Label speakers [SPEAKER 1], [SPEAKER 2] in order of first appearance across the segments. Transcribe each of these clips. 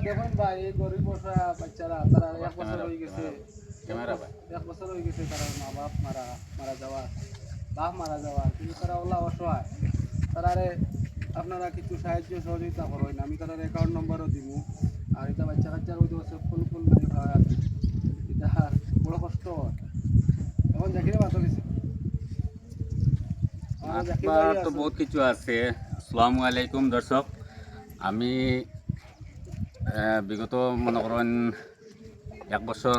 [SPEAKER 1] দেখুন ভাই এই গরিব বসা বাচ্চারা তারা 1 বছর হয়ে গেছে,
[SPEAKER 2] ক্যামেরা ভাই
[SPEAKER 1] 1 বছর হয়ে গেছে তারা মা বাপ মারা যাওয়ার, বাপ মারা যাওয়ার, কিন্তু তারা ওলা অসহায়। তারারে আপনারা কিছু সাহায্য সহযোগিতা করেন, আমি তাদের অ্যাকাউন্ট নম্বরও দিব। আর এটা বাচ্চা কাচ্চার ওই দিবসে ফুল নাই খাওয়ার, এটা বড় কষ্ট হয়। এখন জাকিরে বাতো গেছে
[SPEAKER 2] আপনার তো বহুত কিছু আছে। আসসালামু আলাইকুম দর্শক, আমি বিগত মনে করেন 1 বছর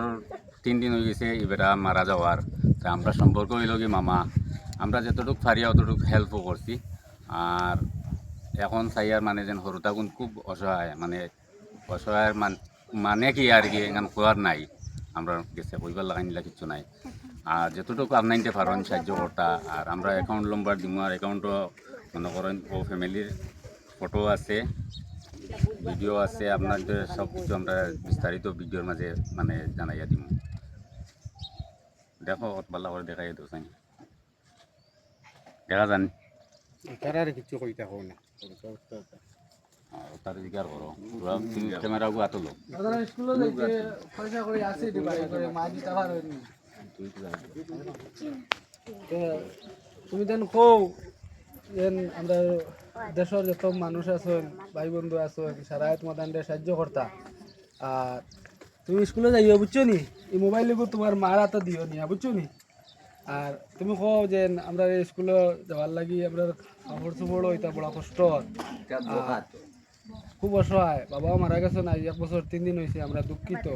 [SPEAKER 2] 3 দিন হয়ে গেছে এবারা মারা যাওয়ার। তা আমরা সম্পর্ক হইল কি মামা, আমরা যতটুকু পারি অতটুকু হেল্পও করছি। আর এখন চাইয়ার মানে যেন সরুতাগুন খুব অসহায়, মানে অসহায়ের মানে কি আর কি এখান খোয়ার নাই, আমরা গেছে কইবার লাগা নিলা কিছু নাই। আর যতটুকু আপনাইতে পারেন সাহায্য করতা। আর আমরা অ্যাকাউন্ট নম্বর দিব, আর অ্যাকাউন্টও মনে করেন ও ফ্যামিলির ফটো আছে, ভিডিও আছে, আপনাদের সব কিছু আমরা বিস্তারিত ভিডিওর মাঝে মানে জানাইয়া দিব। দেখো ভালো করে দেখাই তো চাই দেখা যান
[SPEAKER 1] তারা কিছু কইতা হোক না।
[SPEAKER 2] তার জিজ্ঞাসা করো, ক্যামেরা গু আতলো
[SPEAKER 1] দাদা স্কুলে যাইতে পয়সা করে আসে দিবা করে মা দিতে পারেনি। তুমি দেন কও যেন আমরা দেশের যত মানুষ আছেন, ভাই বন্ধু আছেন, সারা তোমাদের সাহায্য করতা। আর তুমি স্কুলে যাইও বুঝছো নি, এই মোবাইল লিখো তোমার মার হাতে দিও নি, বুঝছো নি। আর তুমি কও যে আমরা স্কুলে যাওয়ার লাগি আমরা কাপড় চোপড় ওইটা বড় কষ্ট, খুব অসহায়। বাবাও মারা গেছে না, 1 বছর 3 দিন হয়েছে। আমরা দুঃখিত,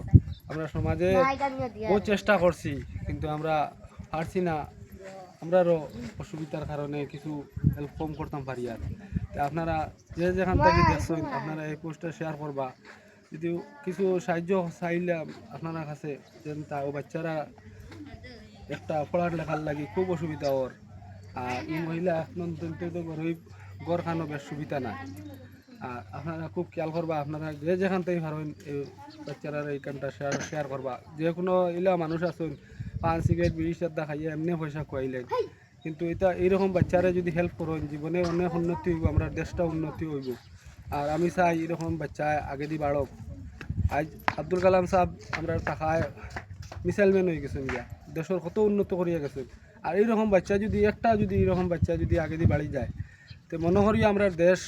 [SPEAKER 1] আমরা সমাজে বহু চেষ্টা করছি কিন্তু আমরা পারছি না। আমরারও অসুবিধার কারণে কিছু হেল্প কম করতাম পারি। আর আপনারা যে যেখান থেকে দেখছেন আপনারা এই পোস্টটা শেয়ার করবা। যদি কিছু সাহায্য চাইলাম আপনারা কাছে, যেন তাও বাচ্চারা একটা পড়ার লেখার লাগি খুব অসুবিধা ওর। আর এই মহিলা এখন তো গরিব, গড় খানো বেশ সুবিধা না। আর আপনারা খুব খেয়াল করবা, আপনারা যে যেখান থেকে পারেন এই বাচ্চারা এই কামটা শেয়ার করবা। যে কোনো ইলা মানুষ আছেন পান সিগারেট বিড়ি সাদা খাইয়ে এমনি পয়সা খুয়াইলেন, কিন্তু এটা এইরকম বাচ্চারা যদি হেল্প করেন জীবনে অনেক উন্নতি হইব, আমরা দেশটা উন্নতি হইব। আর আমি চাই এরকম বাচ্চা আগে দি বাড়ক। আজ আব্দুল কালাম সাহেব আমরা টাকায় মিসাইলম্যান হয়ে গেছেন, গিয়া দেশের কত উন্নত করিয়া গেছেন। আর এইরকম বাচ্চা যদি এরকম বাচ্চা যদি আগে দিয়ে বাড়ি যায়, তো মনে করি আমরা দেশ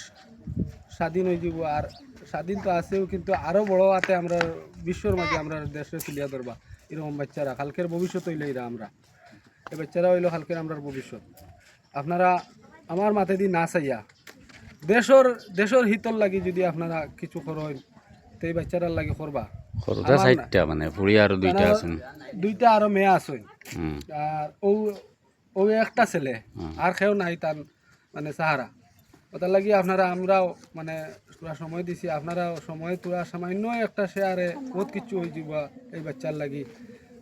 [SPEAKER 1] স্বাধীন হয়ে যাব। আর স্বাধীন তো আছেও, কিন্তু আরও বড় হাতে আমরা বিশ্বর মাঝে আমরা দেশে তুলিয়া ধরবা। এরকম বাচ্চারা কালকের ভবিষ্যৎ হইলে এরা আমরা, এই বাচ্চারা হইলো কালকের আমরা ভবিষ্যৎ। আপনারা আমার মাথে দিয়ে না চাইয়া দেশের হিতর লাগি যদি আপনারা কিছু করেন, তো এই বাচ্চারার লাগে করবা।
[SPEAKER 2] সরুতা সাইডটা মানে ফুড়ি আর দুইটা আছেন,
[SPEAKER 1] দুইটা আরো মেয়ে আছে। আর ও একটা ছেলে, আর কেউ নাই তার মানে সাহারা। ওটার লাগি আপনারা আমরাও মানে তোরা সময় দিছি, আপনারা সময় তোরা সামান্য একটা শেয়ারে বহুত কিছু হয়ে যাব এই বাচ্চার লাগি।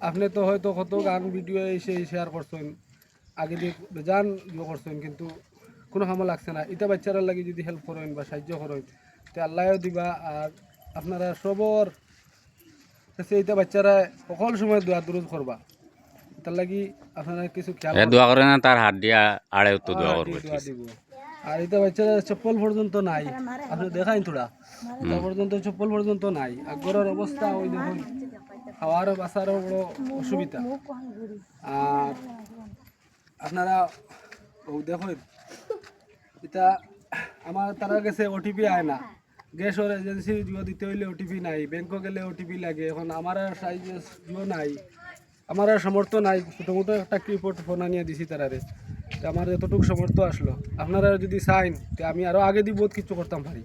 [SPEAKER 1] আপনি তো হয়তো কত গান ভিডিও এসে শেয়ার করছেন, আগে দিয়ে বেজান ইয়ে করছেন, কিন্তু কোনো কামো লাগছে না। এটা বাচ্চারার লাগি যদি হেল্প করেন বা সাহায্য করেন, তো আল্লাহও দিবা। আর আপনারা সবর কাছে এটা বাচ্চারা সকল সময় দোয়া দুরুদ করবা, তার লাগি আপনারা কিছু খেয়াল
[SPEAKER 2] দোয়া করে না, তার হাত দিয়া আড়ে তো দোয়া করবো।
[SPEAKER 1] দোয়া দিব। আর এটা বাচ্চারা চপ্পল পর্যন্ত নাই, আপনি দেখাইন তোরা এটা পর্যন্ত চপ্পল পর্যন্ত নাই। আর ঘরের অবস্থা ওই দেখুন, খাওয়ারও বাসারও বড় অসুবিধা। আর আপনারা ও দেখুন এটা আমার তারা গেছে ওটিপি আয় না, গ্যাসের এজেন্সি জিও দিতে হইলে ওটিপি নাই, ব্যাংকে গেলে ওটিপি লাগে। এখন আমার আর সাইজ জিও নাই, আমার আর সামর্থ্য নাই। ছোটো মোটো একটা কিবোর্ড ফোন আনিয়ে দিছি তারারে, তো আমার যতটুকু সামর্থ্য আসলো। আপনারা যদি চাইন তো আমি আরও আগে দিয়ে বহুত কিছু করতাম পারি,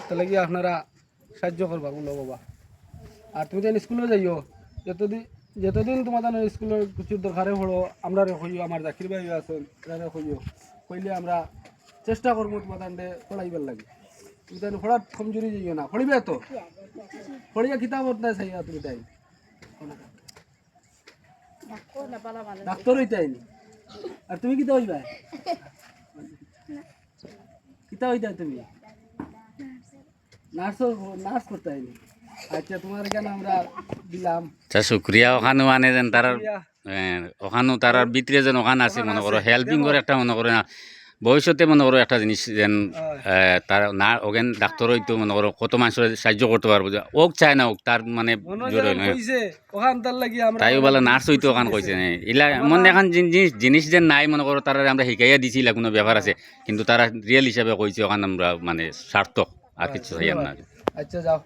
[SPEAKER 1] তাহলে কি আপনারা সাহায্য করবা বলো বাবা। আর তুমি যেন স্কুলে যাইও, যতদিন তোমাদের স্কুলের কিছুর দরকারে পড়ো আমরা হইও, আমার জাকির ভাই আছেন তারা হইও, কইলে আমরা চেষ্টা করবো তোমাদের পড়াইবার লাগে। তুমি তাই পড়ার কমজোরি যাইও না, পড়িবে তো পড়িয়া কিতাব নাই চাইয়া তুমি তাই ডাক্তার হইতাইনি। আর তুমি কিতা হইবা, কিতা হইতা তুমি নার্স করতে আইনি। আচ্ছা তোমার কেন আমরা দিলাম
[SPEAKER 2] শুক্রিয়া। ওখানে মানে যেন তার ওখানেও তার ভিতরে যেন ওখান আছে মনে করো হেল্পিং করে একটা মনে করে না ভবিষ্যতে মনে করো একটা জিনিস যেন
[SPEAKER 1] হয়।
[SPEAKER 2] তার না ওগেন ডাক্তার হইতো মনে করো কত মানুষের সাহায্য করতে পারবো যে ওক চায় না ওক তার মানে জোর হইল
[SPEAKER 1] কইছে ওখান তার লাগি আমরা
[SPEAKER 2] তাইও বলে নার্স হইতো ওখান কইছে না ইলা এমন এখন জিনিস জিনিস যে নাই মনে করো তারা আমরা শিখাইয়া দিছি ইলা কোনো ব্যাপার আছে কিন্তু তারা রিয়েল হিসাবে কইছে ওখান আমরা মানে সার্থক আর কিছু চাই না
[SPEAKER 1] আচ্ছা যাও